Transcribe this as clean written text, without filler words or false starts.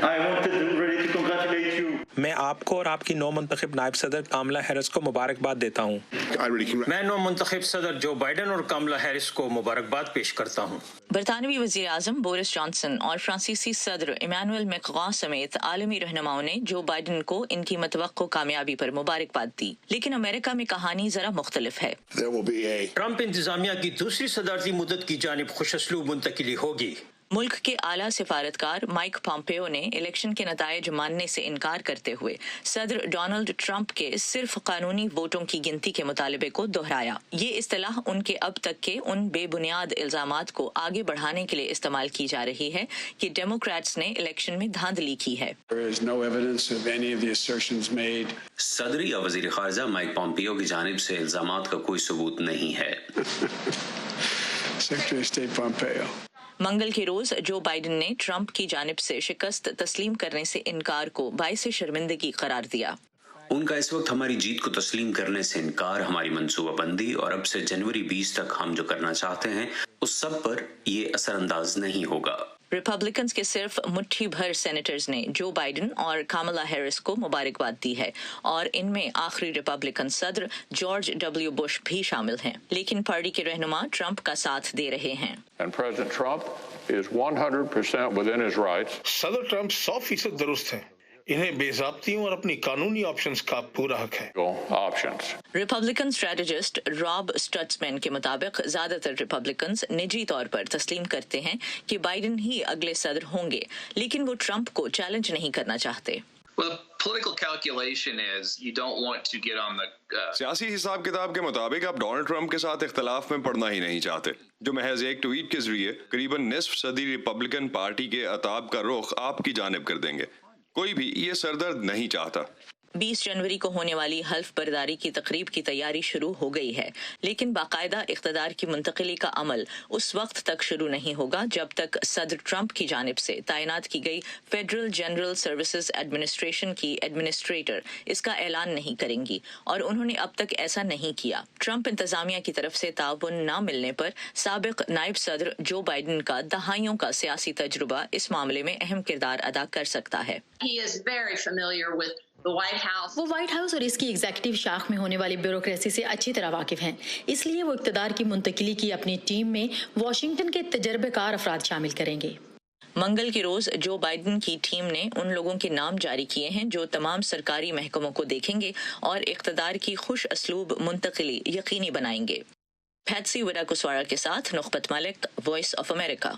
I wanted really to congratulate you. मैं आपको और आपकी नौ मुंतखब नायब सदर कामला हैरिस को मुबारकबाद देता हूँ। मैं नौ मुंतखब सदर जो बाइडन और कामला हैरिस को मुबारकबाद पेश करता हूँ। बरतानवी वज़ीर आज़म बोरिस जॉनसन और फ्रांसीसी सदर इमानुएल मैक्रों समेत आलमी रहनुमाओं ने जो बाइडन को इनकी मतवक्को कामयाबी पर मुबारकबाद दी, लेकिन अमेरिका में कहानी जरा मुख्तलिफ है। ट्रंप इंतजामिया की दूसरी सदारती मुद्दत की जानिब खुशअस्लूब मुंतकिली होगी। मुल्क के आला सिफारतकार माइक पॉम्पेयो ने इलेक्शन के नतायज मानने से इनकार करते हुए सदर डोनाल्ड ट्रंप के सिर्फ कानूनी वोटों की गिनती के मुतालबे को दोहराया। ये इस्तिलाह उनके अब तक के उन बेबुनियाद इल्जामात को आगे बढ़ाने के लिए इस्तेमाल की जा रही है कि डेमोक्रेट्स ने इलेक्शन में धांधली की है। सदरी या वजीर खारजा माइक पॉम्पेयो की जानिब से इल्जामात का कोई सबूत नहीं है। मंगल के रोज जो बाइडन ने ट्रंप की जानिब से शिकस्त तस्लीम करने से इनकार को बाइस शर्मिंदगी करार दिया। उनका इस वक्त हमारी जीत को तस्लीम करने से इनकार हमारी मनसूबाबंदी और अब से जनवरी 20 तक हम जो करना चाहते हैं उस सब पर ये असरअंदाज नहीं होगा। रिपब्लिकन्स के सिर्फ मुट्ठी भर सेनेटर्स ने जो बाइडन और कामला हैरिस को मुबारकबाद दी है और इनमें आखिरी रिपब्लिकन सदर जॉर्ज डब्ल्यू बुश भी शामिल हैं, लेकिन पार्टी के रहनुमा ट्रंप का साथ दे रहे हैं। President Trump is 100% within his rights. सदर ट्रंप 100% दुरुस्त हैं। इन्हें बेज़ाब्तियों और अपनी कानूनी ऑप्शंस का पूरा हक है। रिपब्लिकन स्ट्रेटेजिस्ट रॉब स्टट्समैन के मुताबिक ज्यादातर रिपब्लिकन्स निजी तौर पर तस्लीम करते हैं कि बाइडन ही अगले सदर होंगे, लेकिन वो ट्रंप को चैलेंज नहीं करना चाहते। सियासी हिसाब किताब के मुताबिक आप डोनाल्ड ट्रंप के साथ इख्तलाफ में पड़ना ही नहीं चाहते, जो महज एक ट्वीट के जरिए करीबन निस्फ सदी रिपब्लिकन पार्टी के अताब का रुख आपकी जानिब कर देंगे। कोई भी ये सरदर्द नहीं चाहता। 20 जनवरी को होने वाली हल्फ बर्दारी की तकरीब की तैयारी शुरू हो गई है, लेकिन बाकायदा इख्तदार की मुंतकिली का अमल उस वक्त तक शुरू नहीं होगा जब तक सदर ट्रंप की जानिब से तैनात की गई फेडरल जनरल सर्विसेज एडमिनिस्ट्रेशन की एडमिनिस्ट्रेटर इसका ऐलान नहीं करेंगी, और उन्होंने अब तक ऐसा नहीं किया। ट्रंप इंतजामिया की तरफ से ताउन न मिलने पर साबिक नायब सदर जो बाइडन का दहाइयों का सियासी तजुर्बा इस मामले में अहम किरदार अदा कर सकता है। वो व्हाइट हाउस और इसकी एग्जीक्यूटिव शाख में होने वाली ब्यूरोक्रेसी से अच्छी तरह वाकिफ हैं, इसलिए वो इक़्तिदार की मुंतकिली की अपनी टीम में वाशिंगटन के तजर्बेकार अफराद शामिल करेंगे। मंगल के रोज जो बाइडन की टीम ने उन लोगों के नाम जारी किए हैं जो तमाम सरकारी महकमों को देखेंगे और इक़्तिदार की खुश असलूब मुंतकिली यकीनी बनाएंगे। पैट्सी विराकुस्वारा के साथ नुख्बत मलिक, वॉइस ऑफ अमेरिका।